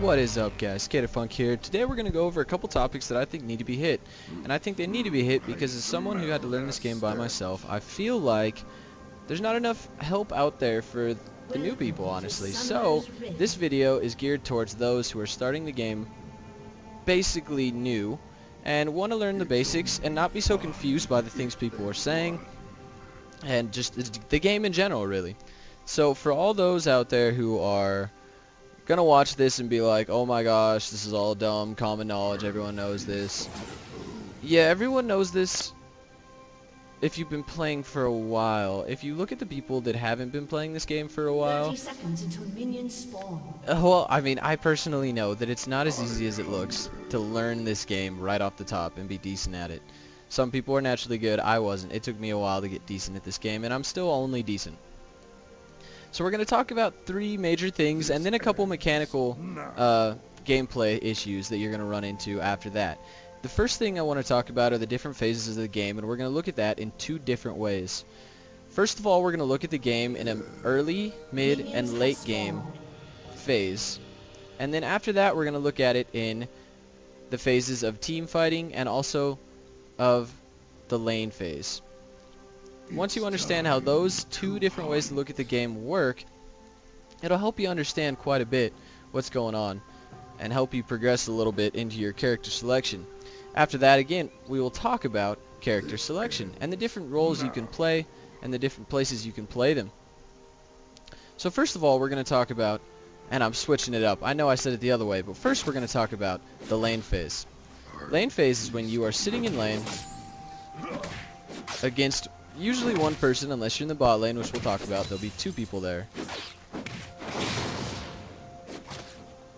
What is up, guys? Funk here. Today we're going to go over a couple topics that I think need to be hit. And I think they need to be hit because as someone who had to learn this game by myself, I feel like there's not enough help out there for the new people, honestly. So, this video is geared towards those who are starting the game basically new and want to learn the basics and not be so confused by the things people are saying and just the game in general, really. So, for all those out there who are gonna watch this and be like, oh my gosh, this is all dumb, common knowledge, everyone knows this. Yeah, everyone knows this if you've been playing for a while. If you look at the people that haven't been playing this game for a while, 30 seconds until minions spawn. well, I mean, I personally know that it's not as easy as it looks to learn this game right off the top and be decent at it. Some people are naturally good, I wasn't. It took me a while to get decent at this game, and I'm still only decent. So we're going to talk about 3 major things and then a couple mechanical gameplay issues that you're going to run into after that. The first thing I want to talk about are the different phases of the game, and we're going to look at that in 2 different ways. First of all, we're going to look at the game in an early, mid, and late game phase. And then after that, we're going to look at it in the phases of team fighting and also of the lane phase. Once you understand how those 2 different ways to look at the game work, it'll help you understand quite a bit what's going on and help you progress a little bit into your character selection. After that, again, we will talk about character selection and the different roles you can play and the different places you can play them. So first of all, we're going to talk about, and I'm switching it up, I know I said it the other way, but first we're going to talk about the lane phase. Lane phase is when you are sitting in lane against usually one person, unless you're in the bot lane, which we'll talk about. There'll be 2 people there.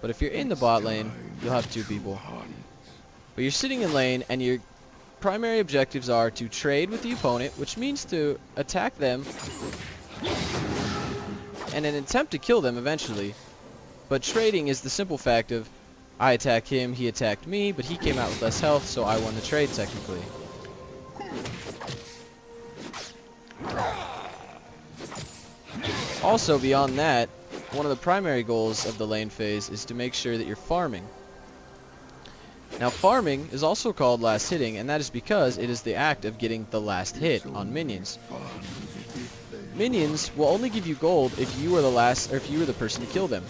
But if you're in the bot lane, you'll have 2 people. But you're sitting in lane, and your primary objectives are to trade with the opponent, which means to attack them and an attempt to kill them eventually. But trading is the simple fact of, I attacked him, he attacked me, but he came out with less health, so I won the trade technically. Also, beyond that, one of the primary goals of the lane phase is to make sure that you're farming. Now, farming is also called last hitting, and that is because it is the act of getting the last hit on minions. Minions will only give you gold if you were the last, or if you were the person to kill them.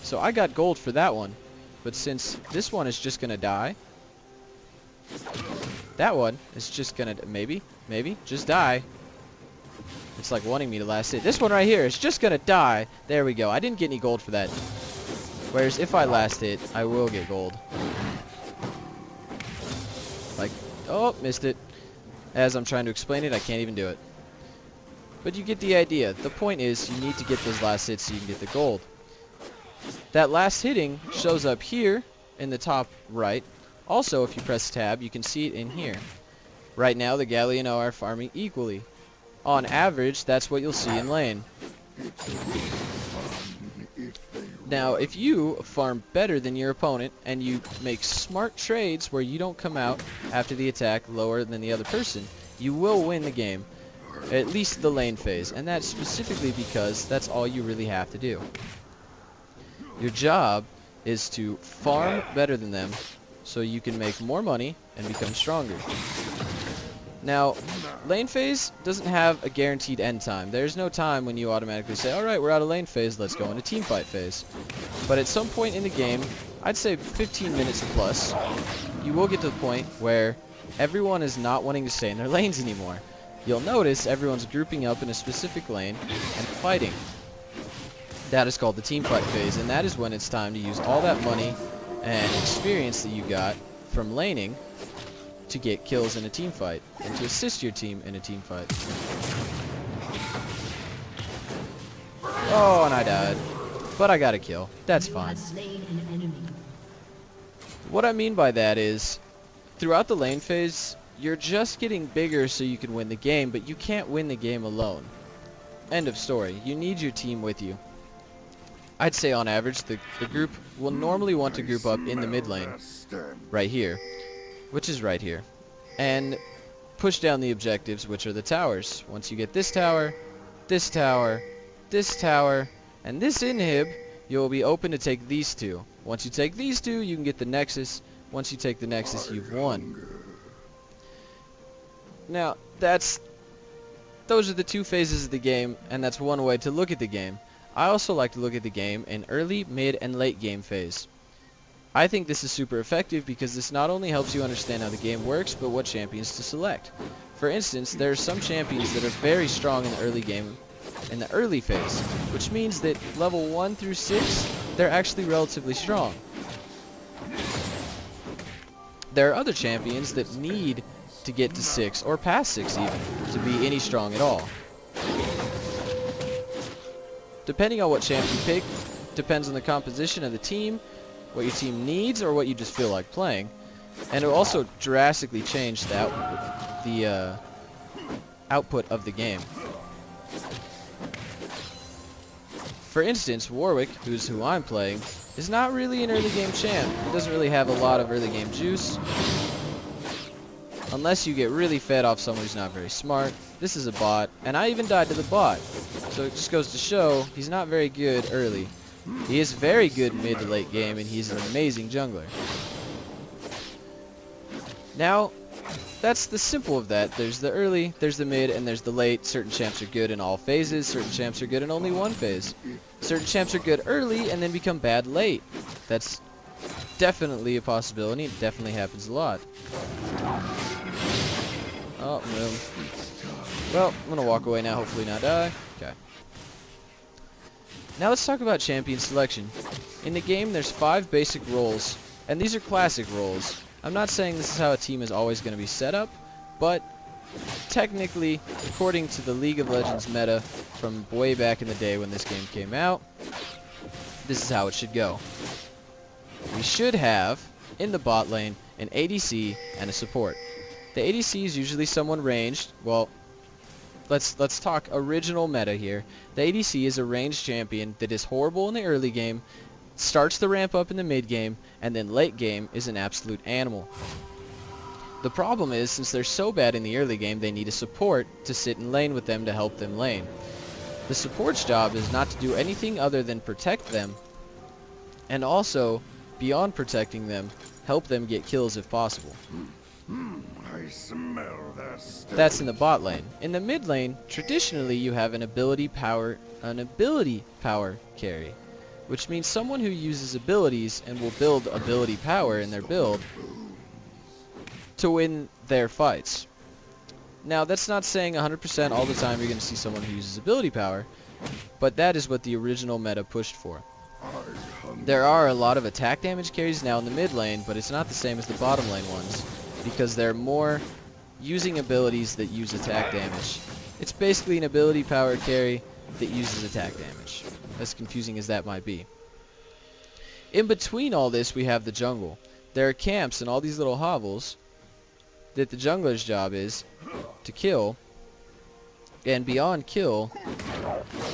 So I got gold for that one, but since this one is just gonna die, that one is just gonna maybe just die. It's like wanting me to last hit. This one right here is just gonna die. There we go. I didn't get any gold for that. Whereas if I last hit, I will get gold. Like, oh, missed it. As I'm trying to explain it, I can't even do it. But you get the idea. The point is, you need to get those last hits so you can get the gold. That last hitting shows up here in the top right. Also, if you press tab, you can see it in here. Right now, the Galleon are farming equally. On average, that's what you'll see in lane. Now, if you farm better than your opponent and you make smart trades where you don't come out after the attack lower than the other person, you will win the game. At least the lane phase. And that's specifically because that's all you really have to do. Your job is to farm better than them so you can make more money and become stronger. Now, lane phase doesn't have a guaranteed end time. There's no time when you automatically say, alright, we're out of lane phase, let's go into team fight phase. But at some point in the game, I'd say 15 minutes plus, you will get to the point where everyone is not wanting to stay in their lanes anymore. You'll notice everyone's grouping up in a specific lane and fighting. That is called the team fight phase, and that is when it's time to use all that money and experience that you got from laning to get kills in a team fight and to assist your team in a team fight. Oh, and I died. But I got a kill. That's fine. What I mean by that is, throughout the lane phase, you're just getting bigger so you can win the game, but you can't win the game alone. End of story. You need your team with you. I'd say on average, the group will normally want to group up in the mid lane, right here, which is right here, and push down the objectives, which are the towers. Once you get this tower, this tower, and this inhib, you'll be open to take these 2. Once you take these two, you can get the Nexus. Once you take the Nexus, you've won. Now, those are the two phases of the game, and that's one way to look at the game. I also like to look at the game in early, mid, and late game phase. I think this is super effective because this not only helps you understand how the game works, but what champions to select. For instance, there are some champions that are very strong in the early game, in the early phase, which means that level 1 through 6, they're actually relatively strong. There are other champions that need to get to 6, or past 6 even, to be any strong at all. Depending on what champ you pick, depends on the composition of the team, what your team needs, or what you just feel like playing. And it will also drastically change the output of the game. For instance, Warwick, who's who I'm playing, is not really an early game champ. He doesn't really have a lot of early game juice. Unless you get really fed off someone who's not very smart. This is a bot, and I even died to the bot. So it just goes to show he's not very good early. He is very good mid to late game, and he's an amazing jungler. Now, that's the simple of that. There's the early, there's the mid, and there's the late. Certain champs are good in all phases. Certain champs are good in only one phase. Certain champs are good early and then become bad late. That's definitely a possibility. It definitely happens a lot. Oh, no. Well, I'm going to walk away now, hopefully not die. Okay. Now let's talk about champion selection. In the game, there's 5 basic roles, and these are classic roles. I'm not saying this is how a team is always going to be set up, but technically, according to the League of Legends meta from way back in the day when this game came out, this is how it should go. We should have, in the bot lane, an ADC and a support. The ADC is usually someone ranged. Well, let's talk original meta here. The ADC is a ranged champion that is horrible in the early game, starts the ramp up in the mid game, and then late game is an absolute animal. The problem is, since they're so bad in the early game, they need a support to sit in lane with them to help them lane. The support's job is not to do anything other than protect them, and also, beyond protecting them, help them get kills if possible. I smell the stuff. That's in the bot lane. In the mid lane, traditionally you have an ability power carry, which means someone who uses abilities and will build ability power in their build to win their fights. Now, that's not saying 100% all the time you're going to see someone who uses ability power, but that is what the original meta pushed for. There are a lot of attack damage carries now in the mid lane, but it's not the same as the bottom lane ones, because they're more using abilities that use attack damage. It's basically an ability power carry that uses attack damage, as confusing as that might be. In between all this, we have the jungle. There are camps and all these little hovels that the jungler's job is to kill, and beyond kill,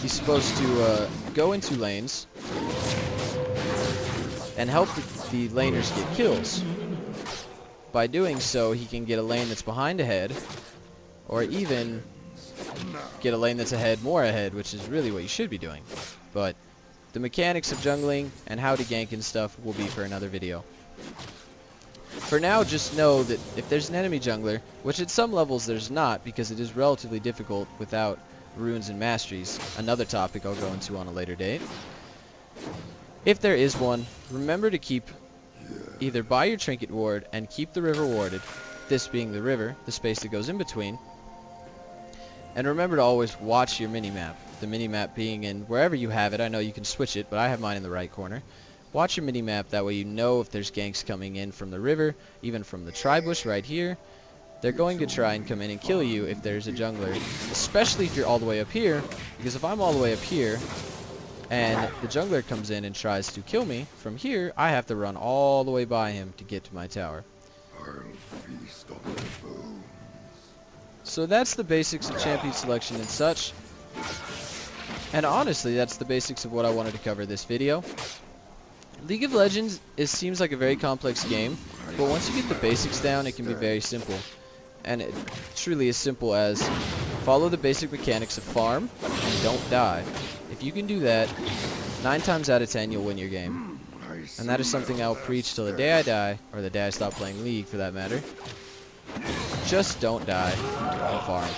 he's supposed to go into lanes and help the laners get kills. By doing so, he can get a lane that's behind ahead, or even get a lane that's ahead, more ahead, which is really what you should be doing. But the mechanics of jungling and how to gank and stuff will be for another video. For now, just know that if there's an enemy jungler, which at some levels there's not because it is relatively difficult without runes and masteries, another topic I'll go into on a later date. If there is one, remember to keep either buy your trinket ward and keep the river warded, this being the river, the space that goes in between, and remember to always watch your minimap, the minimap being in wherever you have it. I know you can switch it, but I have mine in the right corner. Watch your minimap, that way you know if there's ganks coming in from the river, even from the tri-bush right here. They're going to try and come in and kill you if there's a jungler, especially if you're all the way up here, because if I'm all the way up here, and the jungler comes in and tries to kill me from here, I have to run all the way by him to get to my tower. So that's the basics of champion selection and such. And honestly, that's the basics of what I wanted to cover this video. League of Legends seems like a very complex game, but once you get the basics down, it can be very simple. And it truly as simple as follow the basic mechanics of farm and don't die. If you can do that, 9 times out of 10 you'll win your game. And that is something I'll preach till the day I die, or the day I stop playing League for that matter. Just don't die on farm.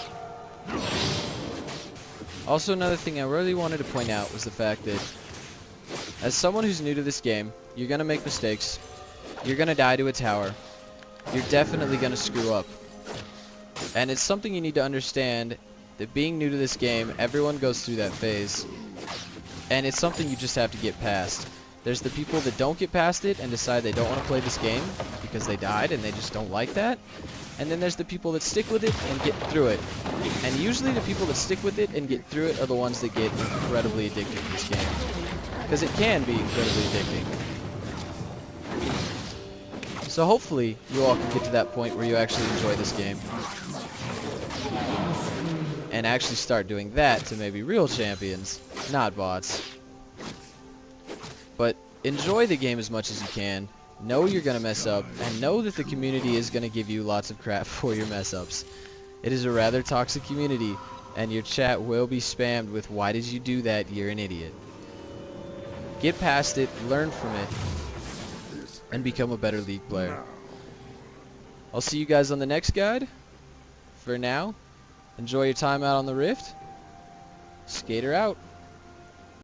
Also, another thing I really wanted to point out was the fact that as someone who's new to this game, you're going to make mistakes. You're going to die to a tower. You're definitely going to screw up. And it's something you need to understand that being new to this game, everyone goes through that phase. And it's something you just have to get past. There's the people that don't get past it and decide they don't want to play this game because they died and they just don't like that. And then there's the people that stick with it and get through it. And usually the people that stick with it and get through it are the ones that get incredibly addicted to this game. Because it can be incredibly addicting. So hopefully you all can get to that point where you actually enjoy this game. And actually start doing that to maybe real champions, not bots. But enjoy the game as much as you can. Know you're going to mess up, and know that the community is going to give you lots of crap for your mess ups. It is a rather toxic community, and your chat will be spammed with, "Why did you do that? You're an idiot." Get past it, learn from it, and become a better League player. I'll see you guys on the next guide. For now, enjoy your time out on the Rift. Skater out.